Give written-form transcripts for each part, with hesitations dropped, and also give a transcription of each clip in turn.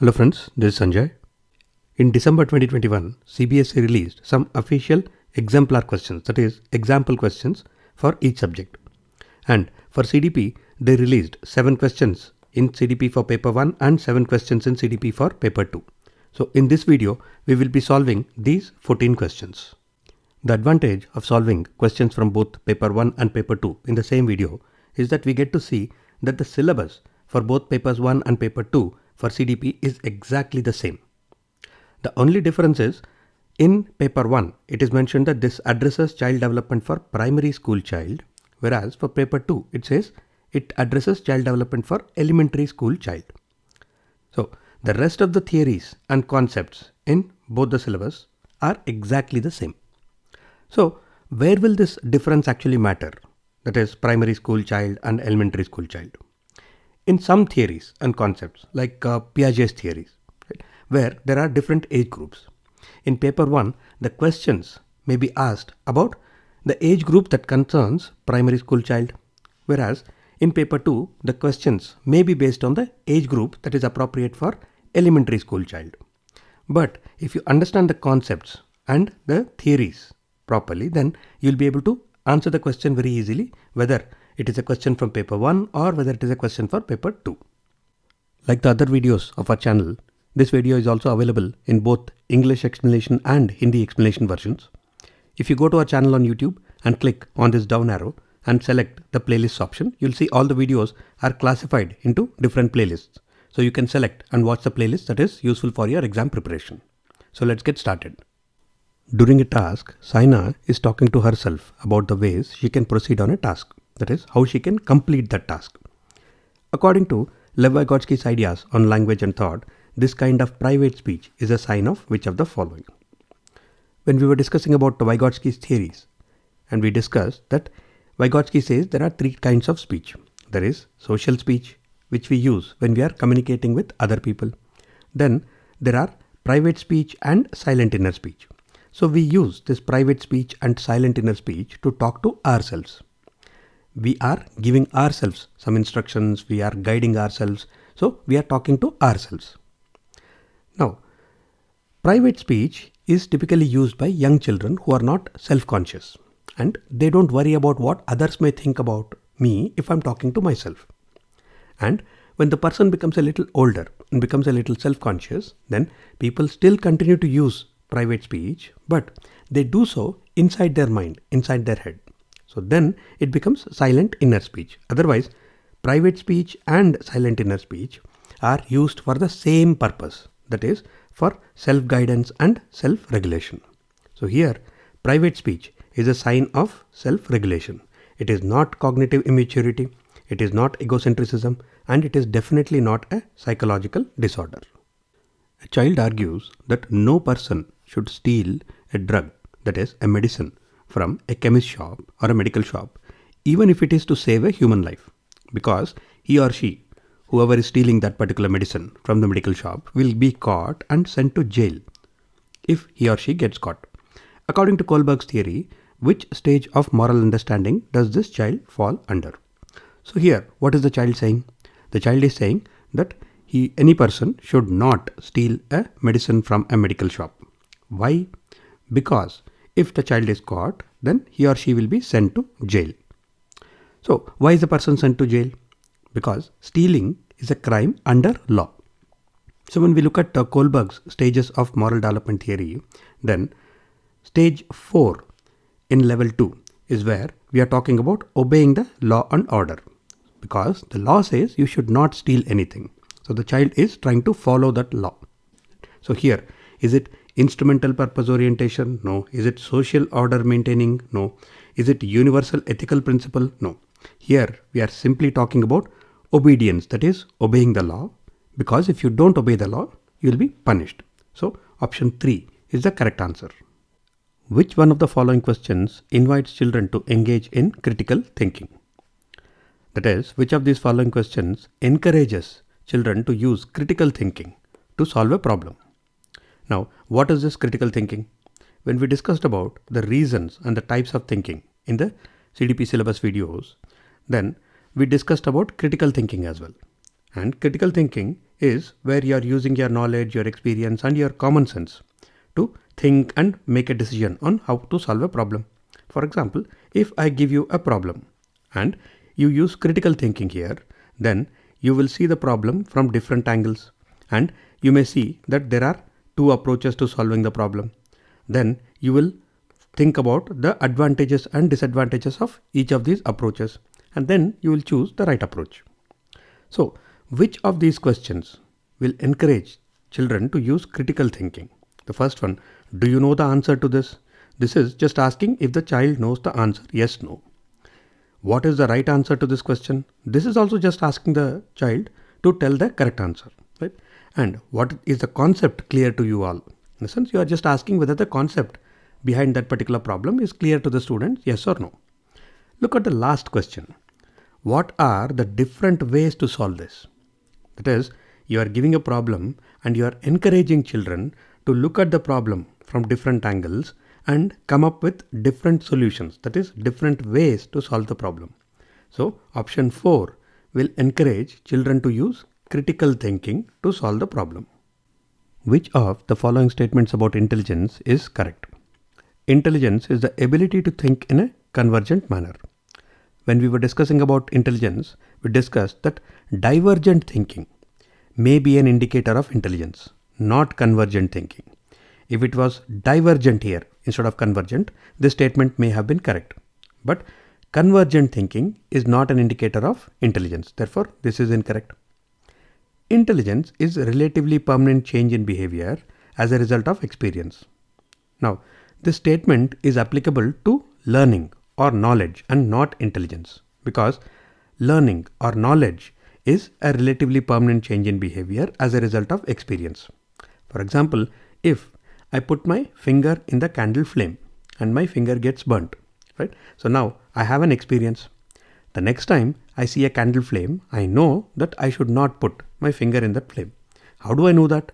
Hello friends, this is Sanjay. In December 2021, CBSE released some official exemplar questions, that is, example questions for each subject. And for CDP, they released 7 questions in CDP for paper 1 and 7 questions in CDP for paper 2. So in this video, we will be solving these 14 questions. The advantage of solving questions from both paper 1 and paper 2 in the same video is that we get to see that the syllabus for both papers 1 and paper 2 for CDP is exactly the same. The only difference is in paper 1, it is mentioned that this addresses child development for primary school child, whereas for paper 2, it says it addresses child development for elementary school child. So the rest of the theories and concepts in both the syllabus are exactly the same. So where will this difference actually matter? That is primary school child and elementary school child. In some theories and concepts like Piaget's theories, right, where there are different age groups. In paper 1, the questions may be asked about the age group that concerns primary school child, whereas in paper 2, the questions may be based on the age group that is appropriate for elementary school child. But if you understand the concepts and the theories properly, then you'll be able to answer the question very easily, whether it is a question from paper 1 or whether it is a question for paper 2. Like the other videos of our channel, this video is also available in both English explanation and Hindi explanation versions. If you go to our channel on YouTube and click on this down arrow and select the playlist option, you'll see all the videos are classified into different playlists. So you can select and watch the playlist that is useful for your exam preparation. So let's get started. During a task, Saina is talking to herself about the ways she can proceed on a task. That is, how she can complete that task. According to Lev Vygotsky's ideas on language and thought, this kind of private speech is a sign of which of the following? When we were discussing about Vygotsky's theories, and we discussed that Vygotsky says there are 3 kinds of speech. There is social speech, which we use when we are communicating with other people. Then there are private speech and silent inner speech. So we use this private speech and silent inner speech to talk to ourselves. We are giving ourselves some instructions, we are guiding ourselves, so we are talking to ourselves. Now, private speech is typically used by young children who are not self-conscious and they don't worry about what others may think about me if I'm talking to myself. And when the person becomes a little older and becomes a little self-conscious, then people still continue to use private speech, but they do so inside their mind, inside their head. So then it becomes silent inner speech. Otherwise, private speech and silent inner speech are used for the same purpose, that is, for self-guidance and self-regulation. So here, private speech is a sign of self-regulation. It is not cognitive immaturity, it is not ego-centrism, and it is definitely not a psychological disorder. A child argues that no person should steal a drug, that is, a medicine, from a chemist shop or a medical shop, even if it is to save a human life, because he or she, whoever is stealing that particular medicine from the medical shop, will be caught and sent to jail if he or she gets caught. According to Kohlberg's theory, which stage of moral understanding does this child fall under? So here, what is the child saying? The child is saying that any person should not steal a medicine from a medical shop. Why? Because if the child is caught, then he or she will be sent to jail. So why is the person sent to jail? Because stealing is a crime under law. So when we look at Kohlberg's stages of moral development theory, then stage 4 in level 2 is where we are talking about obeying the law and order. Because the law says you should not steal anything. So the child is trying to follow that law. So here, is it instrumental purpose orientation? No. Is it social order maintaining? No. Is it universal ethical principle? No. Here we are simply talking about obedience, that is obeying the law, because if you don't obey the law, you will be punished. So option 3 is the correct answer. Which one of the following questions invites children to engage in critical thinking? That is, which of these following questions encourages children to use critical thinking to solve a problem? Now, what is this critical thinking? When we discussed about the reasons and the types of thinking in the CDP syllabus videos, then we discussed about critical thinking as well. And critical thinking is where you are using your knowledge, your experience and your common sense to think and make a decision on how to solve a problem. For example, if I give you a problem and you use critical thinking here, then you will see the problem from different angles and you may see that there are two approaches to solving the problem. Then you will think about the advantages and disadvantages of each of these approaches and then you will choose the right approach. So, which of these questions will encourage children to use critical thinking? The first one, do you know the answer to this? This is just asking if the child knows the answer, yes, no. What is the right answer to this question? This is also just asking the child to tell the correct answer, right? And what is the concept clear to you all? In a sense, you are just asking whether the concept behind that particular problem is clear to the student, yes or no. Look at the last question. What are the different ways to solve this? That is, you are giving a problem and you are encouraging children to look at the problem from different angles and come up with different solutions, that is, different ways to solve the problem. So, option 4 will encourage children to use critical thinking to solve the problem. Which of the following statements about intelligence is correct? Intelligence is the ability to think in a convergent manner. When we were discussing about intelligence, we discussed that divergent thinking may be an indicator of intelligence, not convergent thinking. If it was divergent here instead of convergent, this statement may have been correct. But convergent thinking is not an indicator of intelligence. Therefore, this is incorrect. Intelligence is a relatively permanent change in behavior as a result of experience. Now, this statement is applicable to learning or knowledge and not intelligence, because learning or knowledge is a relatively permanent change in behavior as a result of experience. For example, if I put my finger in the candle flame and my finger gets burnt, right? So now I have an experience. The next time I see a candle flame, I know that I should not put my finger in that flame. How do I know that?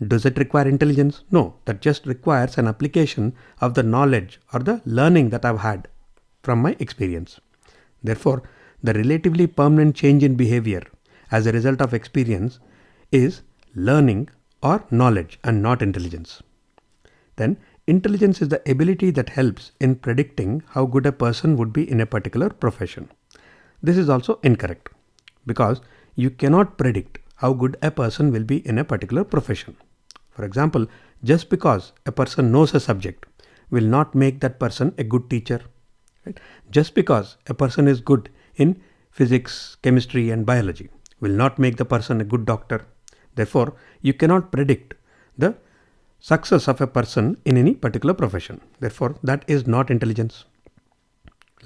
Does it require intelligence? No, that just requires an application of the knowledge or the learning that I've had from my experience. Therefore, the relatively permanent change in behavior as a result of experience is learning or knowledge and not intelligence. Then, intelligence is the ability that helps in predicting how good a person would be in a particular profession. This is also incorrect, because you cannot predict how good a person will be in a particular profession. For example, just because a person knows a subject will not make that person a good teacher. Right? Just because a person is good in physics, chemistry and biology will not make the person a good doctor. Therefore, you cannot predict the success of a person in any particular profession. Therefore, that is not intelligence.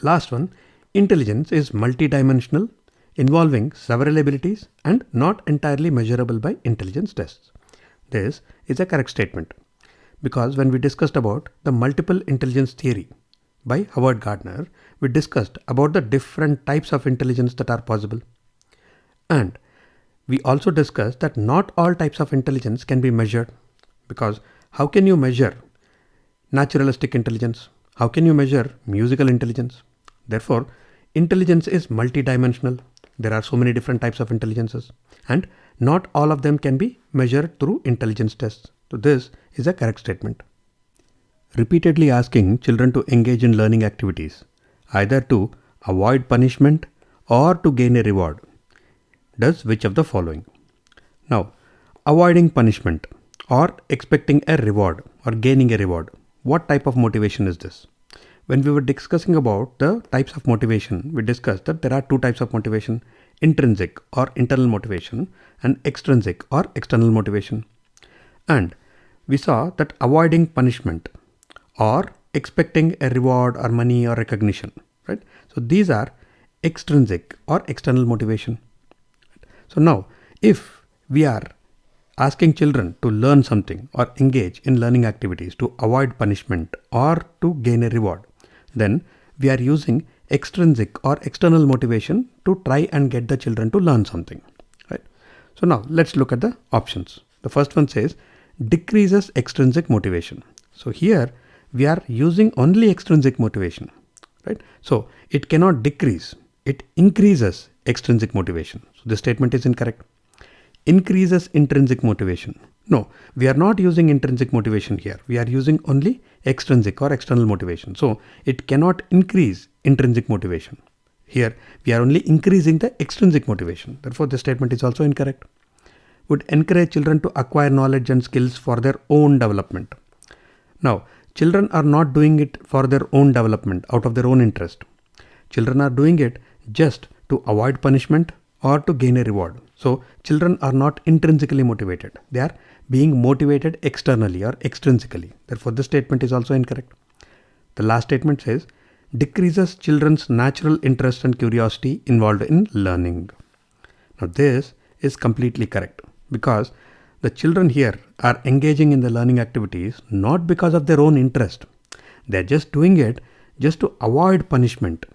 Last one, intelligence is multidimensional, involving several abilities and not entirely measurable by intelligence tests. This is a correct statement, because when we discussed about the multiple intelligence theory by Howard Gardner, we discussed about the different types of intelligence that are possible. And we also discussed that not all types of intelligence can be measured, because how can you measure naturalistic intelligence? How can you measure musical intelligence? Therefore, intelligence is multidimensional. There are so many different types of intelligences, and not all of them can be measured through intelligence tests. So this is a correct statement. Repeatedly asking children to engage in learning activities, either to avoid punishment or to gain a reward, does which of the following? Now, avoiding punishment or expecting a reward or gaining a reward, what type of motivation is this? When we were discussing about the types of motivation, we discussed that there are two types of motivation: intrinsic or internal motivation and extrinsic or external motivation. And we saw that avoiding punishment or expecting a reward or money or recognition, right? So these are extrinsic or external motivation. So now, if we are asking children to learn something or engage in learning activities to avoid punishment or to gain a reward, then we are using extrinsic or external motivation to try and get the children to learn something, right? So now let's look at the options. The first one says decreases extrinsic motivation. So here we are using only extrinsic motivation, right? So it cannot decrease, it increases extrinsic motivation. So this statement is incorrect. increases intrinsic motivation. No, we are not using intrinsic motivation here. We are using only extrinsic or external motivation. So it cannot increase intrinsic motivation. Here we are only increasing the extrinsic motivation. Therefore, this statement is also incorrect. Would encourage children to acquire knowledge and skills for their own development. Now, children are not doing it for their own development out of their own interest. Children are doing it just to avoid punishment or to gain a reward. So children are not intrinsically motivated. They are being motivated externally or extrinsically. Therefore, this statement is also incorrect. The last statement says, decreases children's natural interest and curiosity involved in learning. Now this is completely correct, because the children here are engaging in the learning activities not because of their own interest. They are just doing it just to avoid punishment,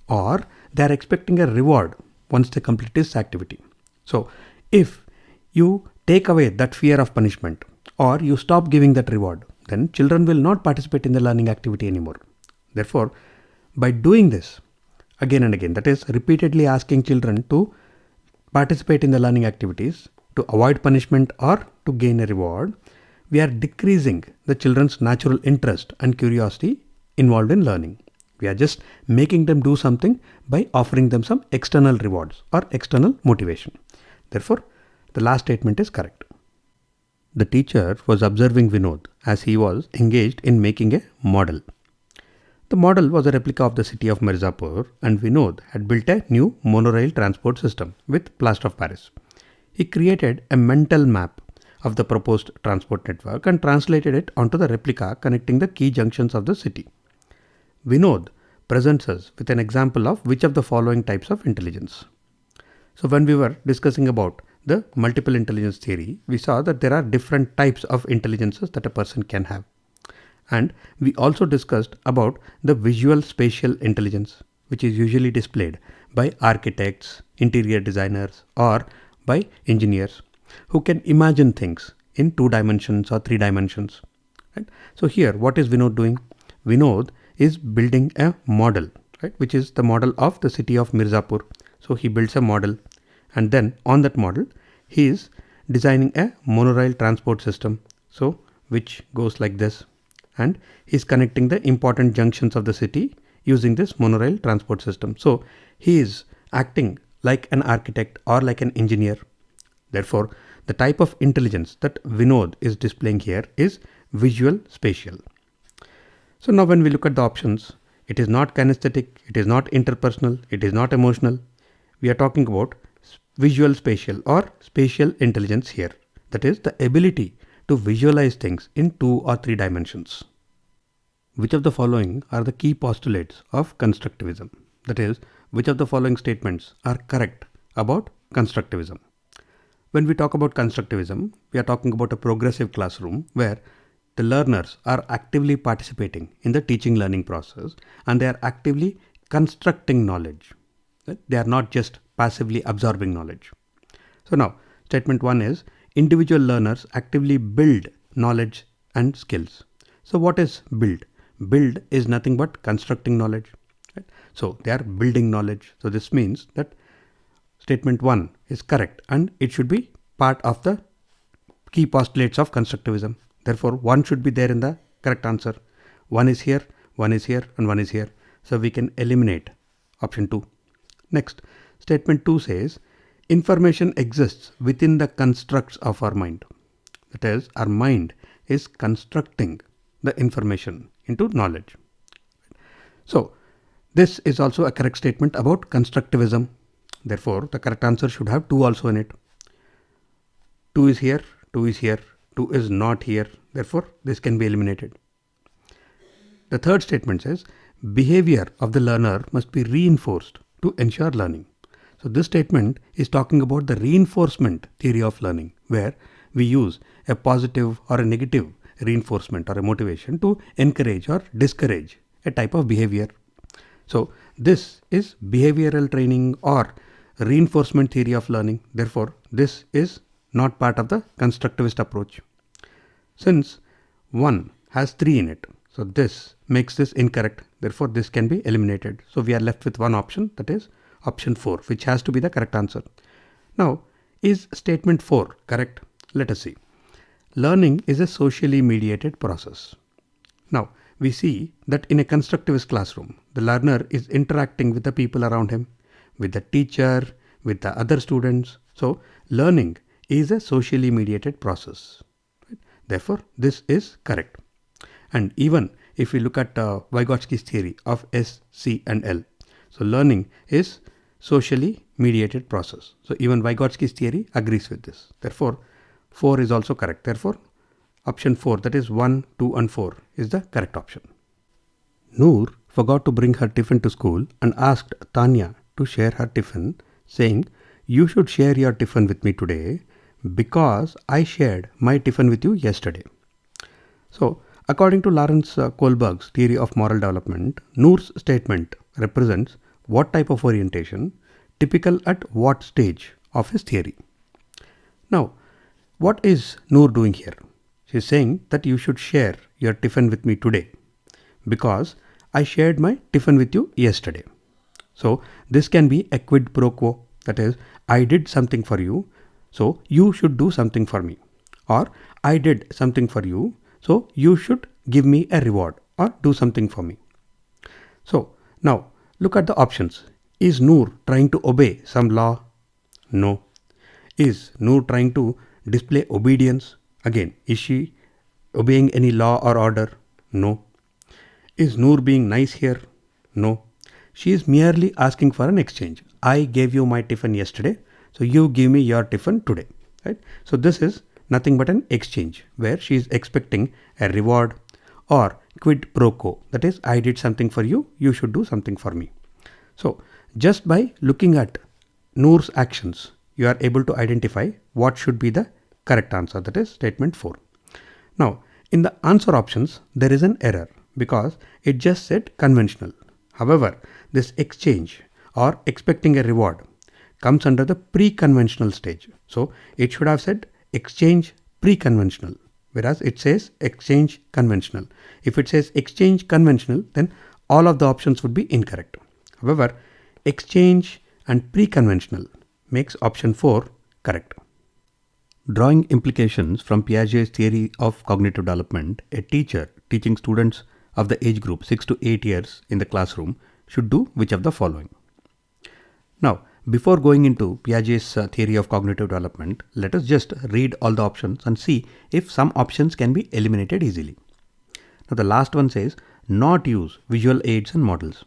or they are expecting a reward once they complete this activity. So if you take away that fear of punishment, or you stop giving that reward, then children will not participate in the learning activity anymore. Therefore, by doing this again and again, that is repeatedly asking children to participate in the learning activities to avoid punishment or to gain a reward, we are decreasing the children's natural interest and curiosity involved in learning. We are just making them do something by offering them some external rewards or external motivation. Therefore, the last statement is correct. The teacher was observing Vinod as he was engaged in making a model. The model was a replica of the city of Mirzapur, and Vinod had built a new monorail transport system with plaster of Paris. He created a mental map of the proposed transport network and translated it onto the replica connecting the key junctions of the city. Vinod presents us with an example of which of the following types of intelligence. So when we were discussing about the multiple intelligence theory, we saw that there are different types of intelligences that a person can have. And we also discussed about the visual spatial intelligence, which is usually displayed by architects, interior designers, or by engineers who can imagine things in 2 dimensions or 3 dimensions. Right? So here, what is Vinod doing? Vinod is building a model, right, which is the model of the city of Mirzapur. So he builds a model, and then on that model, he is designing a monorail transport system. So which goes like this, and he is connecting the important junctions of the city using this monorail transport system. So he is acting like an architect or like an engineer. Therefore, the type of intelligence that Vinod is displaying here is visual spatial. So now when we look at the options, it is not kinesthetic, it is not interpersonal, it is not emotional. We are talking about visual spatial or spatial intelligence here. That is the ability to visualize things in 2 or 3 dimensions. Which of the following are the key postulates of constructivism? That is, which of the following statements are correct about constructivism? When we talk about constructivism, we are talking about a progressive classroom where the learners are actively participating in the teaching learning process, and they are actively constructing knowledge. They are not just passively absorbing knowledge. So now, statement 1 is individual learners actively build knowledge and skills. So what is build? Build is nothing but constructing knowledge. Right? So they are building knowledge. So this means that statement 1 is correct, and it should be part of the key postulates of constructivism. Therefore, 1 should be there in the correct answer. 1 is here, 1 is here, and 1 is here. So we can eliminate option 2. Next, statement 2 says information exists within the constructs of our mind. That is, our mind is constructing the information into knowledge. So this is also a correct statement about constructivism. Therefore, the correct answer should have 2 also in it. 2 is here, 2 is here, 2 is not here. Therefore, this can be eliminated. The third statement says behavior of the learner must be reinforced to ensure learning. So this statement is talking about the reinforcement theory of learning, where we use a positive or a negative reinforcement or a motivation to encourage or discourage a type of behavior. So this is behavioral training or reinforcement theory of learning. Therefore, this is not part of the constructivist approach. Since 1 has 3 in it, so this makes this incorrect. Therefore, this can be eliminated. So we are left with one option, that is option 4, which has to be the correct answer. Now, Is statement 4 correct? Let us see. Learning is a socially mediated process. Now, we see that in a constructivist classroom, the learner is interacting with the people around him, with the teacher, with the other students. So, learning is a socially mediated process. Therefore, this is correct. And even if we look at Vygotsky's theory of S, C and L, so learning is socially mediated process. So even Vygotsky's theory agrees with this. Therefore, 4 is also correct. Therefore, option 4, that is 1, 2 and 4 is the correct option. Noor forgot to bring her tiffin to school and asked Tanya to share her tiffin, saying, "You should share your tiffin with me today because I shared my tiffin with you yesterday." So, according to Lawrence Kohlberg's theory of moral development, Noor's statement represents what type of orientation, typical at what stage of his theory. Now, what is Noor doing here? She is saying that you should share your tiffin with me today because I shared my tiffin with you yesterday. So, this can be a quid pro quo, that is, I did something for you, so you should do something for me. Or, I did something for you, so you should give me a reward or do something for me. So, now look at the options. Is Noor trying to obey some law? No. Is Noor trying to display obedience? Again, is she obeying any law or order? No. Is Noor being nice here? No. She is merely asking for an exchange. I gave you my tiffin yesterday, so you give me your tiffin today. Right? So this is nothing but an exchange where she is expecting a reward or quid pro quo. That is, I did something for you, you should do something for me. So just by looking at Noor's actions, you are able to identify what should be the correct answer, that is statement 4. Now, in the answer options, there is an error because it just said conventional. However, this exchange or expecting a reward comes under the pre-conventional stage. So it should have said exchange pre-conventional, whereas it says exchange conventional. If it says exchange conventional, then all of the options would be incorrect. However, exchange and pre-conventional makes option 4 correct. Drawing implications from Piaget's theory of cognitive development, a teacher teaching students of the age group 6 to 8 years in the classroom should do which of the following. Now, before going into Piaget's theory of cognitive development, let us just read all the options and see if some options can be eliminated easily. Now, the last one says not use visual aids and models.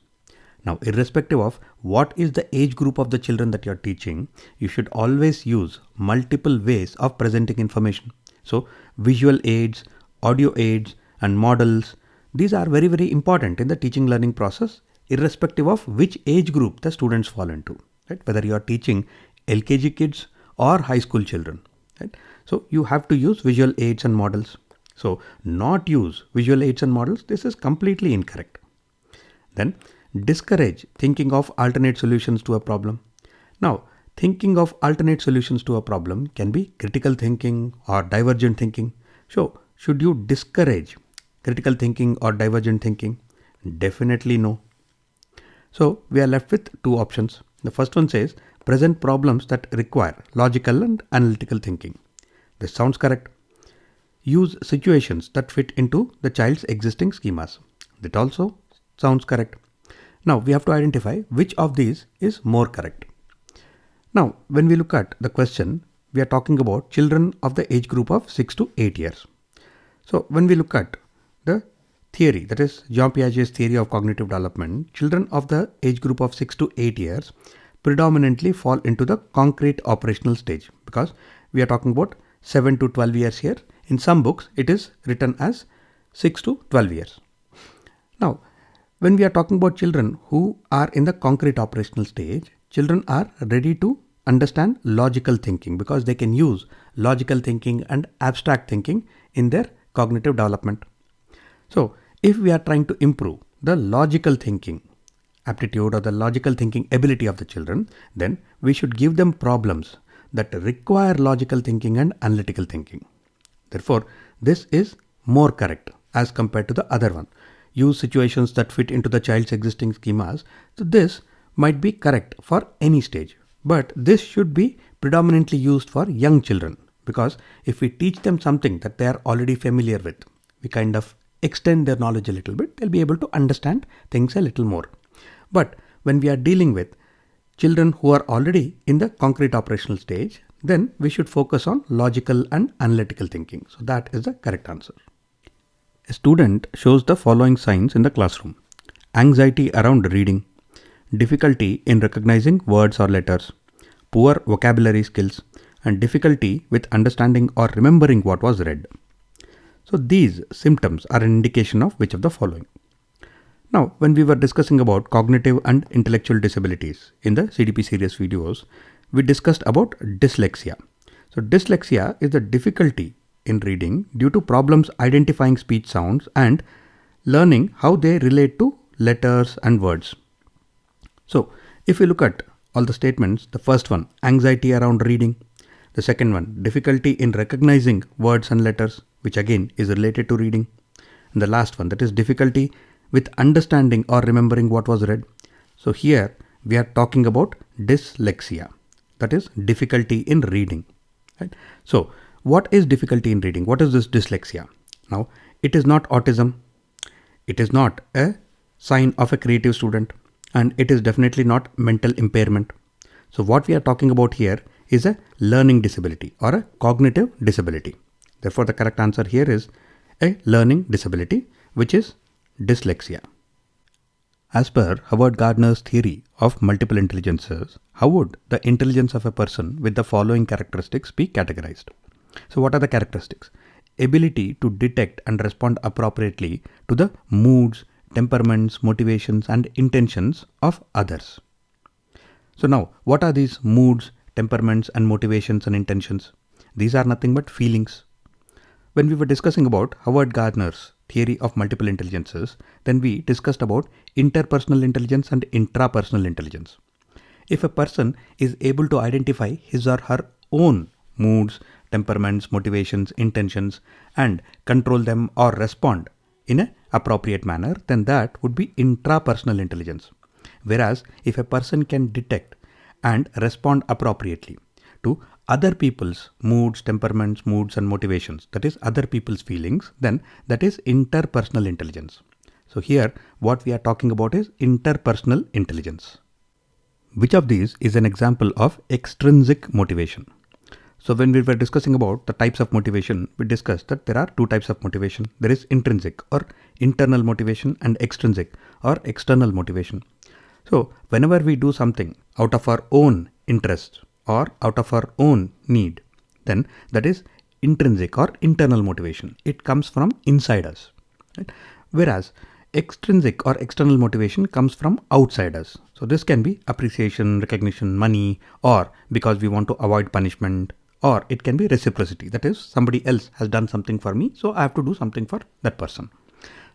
Now, irrespective of what is the age group of the children that you are teaching, you should always use multiple ways of presenting information. So, visual aids, audio aids and models, these are very, very important in the teaching learning process, irrespective of which age group the students fall into. Right? Whether you are teaching LKG kids or high school children. Right? So, you have to use visual aids and models. So, not use visual aids and models, this is completely incorrect. Then, discourage thinking of alternate solutions to a problem. Now, thinking of alternate solutions to a problem can be critical thinking or divergent thinking. So, should you discourage critical thinking or divergent thinking? Definitely no. So, we are left with two options. The first one says present problems that require logical and analytical thinking. This sounds correct. Use situations that fit into the child's existing schemas. That also sounds correct. Now, we have to identify which of these is more correct. Now, when we look at the question, we are talking about children of the age group of 6 to 8 years. So, when we look at the theory, that is Jean Piaget's theory of cognitive development, children of the age group of 6 to 8 years predominantly fall into the concrete operational stage because we are talking about 7 to 12 years here. In some books, it is written as 6 to 12 years. Now, when we are talking about children who are in the concrete operational stage, children are ready to understand logical thinking because they can use logical thinking and abstract thinking in their cognitive development. So, if we are trying to improve the logical thinking aptitude or the logical thinking ability of the children, then we should give them problems that require logical thinking and analytical thinking. Therefore, this is more correct as compared to the other one. Use situations that fit into the child's existing schemas. So, this might be correct for any stage. But this should be predominantly used for young children, because if we teach them something that they are already familiar with, we kind of extend their knowledge a little bit, they'll be able to understand things a little more. But when we are dealing with children who are already in the concrete operational stage, then we should focus on logical and analytical thinking. So that is the correct answer. A student shows the following signs in the classroom: anxiety around reading, difficulty in recognizing words or letters, poor vocabulary skills, and difficulty with understanding or remembering what was read. So these symptoms are an indication of which of the following. Now, when we were discussing about cognitive and intellectual disabilities in the CDP series videos, we discussed about dyslexia. So dyslexia is the difficulty in reading due to problems identifying speech sounds and learning how they relate to letters and words. So if we look at all the statements, the first one, anxiety around reading. The second one, difficulty in recognizing words and letters, which again is related to reading. And the last one, that is difficulty with understanding or remembering what was read. So here we are talking about dyslexia, that is difficulty in reading. Right? So what is difficulty in reading? What is this dyslexia? Now, it is not autism. It is not a sign of a creative student, and it is definitely not mental impairment. So what we are talking about here is a learning disability or a cognitive disability. Therefore, the correct answer here is a learning disability, which is dyslexia. As per Howard Gardner's theory of multiple intelligences, how would the intelligence of a person with the following characteristics be categorized? So what are the characteristics? Ability to detect and respond appropriately to the moods, temperaments, motivations, and intentions of others. So now, what are these moods, temperaments, and motivations and intentions? These are nothing but feelings. When we were discussing about Howard Gardner's theory of multiple intelligences, then we discussed about interpersonal intelligence and intrapersonal intelligence. If a person is able to identify his or her own moods, temperaments, motivations, intentions, and control them or respond in an appropriate manner, then that would be intrapersonal intelligence. Whereas if a person can detect and respond appropriately to other people's moods, temperaments, moods, and motivations, that is other people's feelings, then that is interpersonal intelligence. So here what we are talking about is interpersonal intelligence. Which of these is an example of extrinsic motivation? So when we were discussing about the types of motivation, we discussed that there are two types of motivation. There is intrinsic or internal motivation and extrinsic or external motivation. So whenever we do something out of our own interest or out of our own need, then that is intrinsic or internal motivation. It comes from inside us. Right? Whereas extrinsic or external motivation comes from outside us. So this can be appreciation, recognition, money, or because we want to avoid punishment, or it can be reciprocity. That is, somebody else has done something for me, so I have to do something for that person.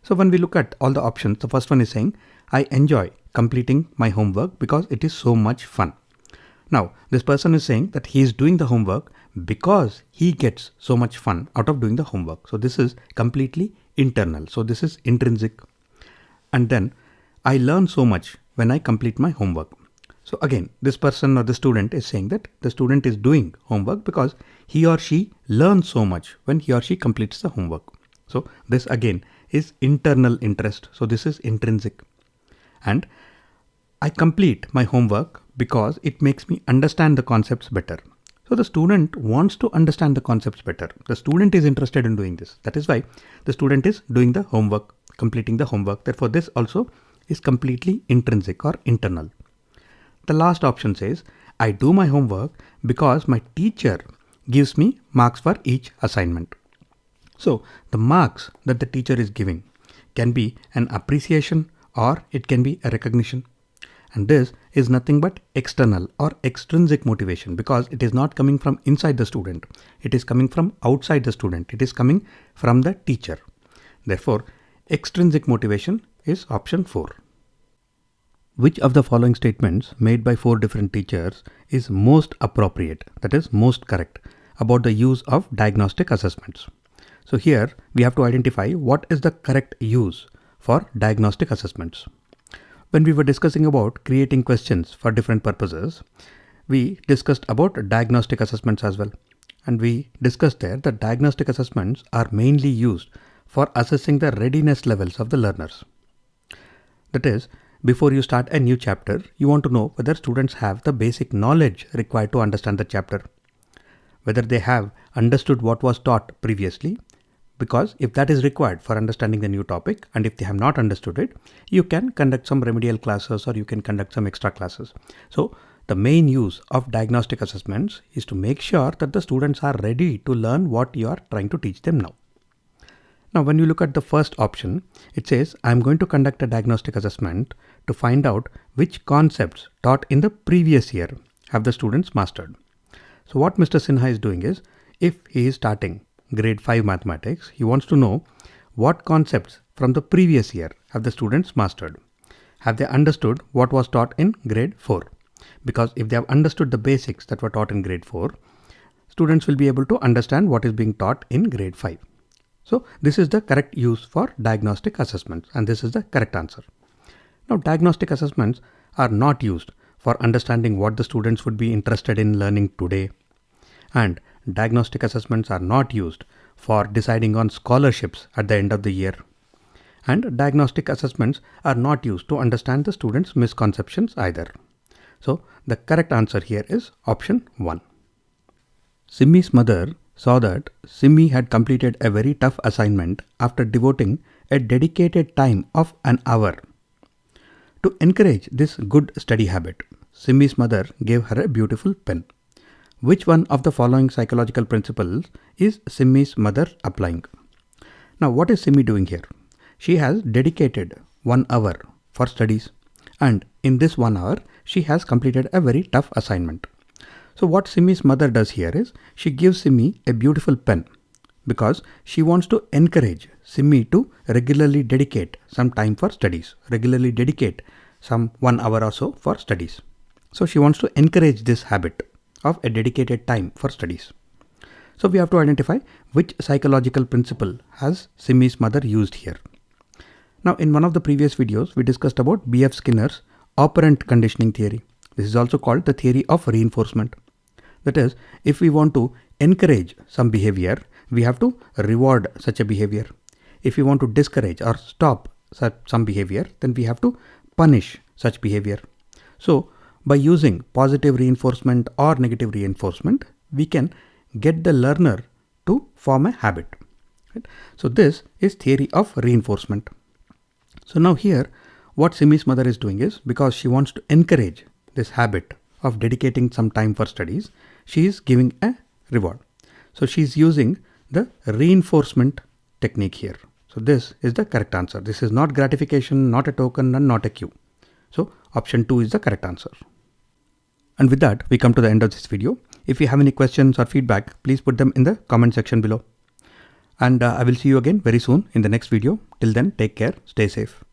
So when we look at all the options, the first one is saying, I enjoy completing my homework because it is so much fun. Now, this person is saying that he is doing the homework because he gets so much fun out of doing the homework. So this is completely internal. So this is intrinsic. And then I learn so much when I complete my homework. So again, this person or the student is saying that the student is doing homework because he or she learns so much when he or she completes the homework. So this again is internal interest. So this is intrinsic. And I complete my homework because it makes me understand the concepts better. So the student wants to understand the concepts better. The student is interested in doing this. That is why the student is doing the homework, completing the homework. Therefore, this also is completely intrinsic or internal. The last option says, I do my homework because my teacher gives me marks for each assignment. So the marks that the teacher is giving can be an appreciation or it can be a recognition. And this is nothing but external or extrinsic motivation because it is not coming from inside the student. It is coming from outside the student. It is coming from the teacher. Therefore, extrinsic motivation is option 4. Which of the following statements made by 4 different teachers is most appropriate, that is most correct, about the use of diagnostic assessments? So here we have to identify what is the correct use for diagnostic assessments. When we were discussing about creating questions for different purposes, we discussed about diagnostic assessments as well. And we discussed there that diagnostic assessments are mainly used for assessing the readiness levels of the learners. That is, before you start a new chapter, you want to know whether students have the basic knowledge required to understand the chapter, whether they have understood what was taught previously, because if that is required for understanding the new topic, and if they have not understood it, you can conduct some remedial classes or you can conduct some extra classes. So the main use of diagnostic assessments is to make sure that the students are ready to learn what you are trying to teach them now. Now, when you look at the first option, it says, I'm going to conduct a diagnostic assessment to find out which concepts taught in the previous year have the students mastered. So what Mr. Sinha is doing is, if he is starting grade 5 mathematics, he wants to know what concepts from the previous year have the students mastered. Have they understood what was taught in grade 4? Because if they have understood the basics that were taught in grade 4, students will be able to understand what is being taught in grade 5. So this is the correct use for diagnostic assessments, and this is the correct answer. Now, diagnostic assessments are not used for understanding what the students would be interested in learning today, and diagnostic assessments are not used for deciding on scholarships at the end of the year, and diagnostic assessments are not used to understand the students' misconceptions either. So the correct answer here is option 1. Simmi's mother saw that Simmi had completed a very tough assignment after devoting a dedicated time of an hour. To encourage this good study habit, Simmi's mother gave her a beautiful pen. Which one of the following psychological principles is Simmi's mother applying? Now, what is Simmi doing here? She has dedicated 1 hour for studies, and in this 1 hour, she has completed a very tough assignment. So what Simmi's mother does here is, she gives Simmi a beautiful pen because she wants to encourage Simmi to regularly dedicate some time for studies, regularly dedicate some 1 hour or so for studies. So she wants to encourage this habit of a dedicated time for studies. So we have to identify which psychological principle has Simmi's mother used here. Now, in one of the previous videos, we discussed about B.F. Skinner's operant conditioning theory. This is also called the theory of reinforcement. That is, if we want to encourage some behavior, we have to reward such a behavior. If we want to discourage or stop some behavior, then we have to punish such behavior. So by using positive reinforcement or negative reinforcement, we can get the learner to form a habit. Right? So this is theory of reinforcement. So now here, what Simmi's mother is doing is, because she wants to encourage this habit of dedicating some time for studies, she is giving a reward. So she is using the reinforcement technique here. So this is the correct answer. This is not gratification, not a token, and not a cue. So option 2 is the correct answer. And with that, we come to the end of this video. If you have any questions or feedback, please put them in the comment section below. And I will see you again very soon in the next video. Till then, take care, stay safe.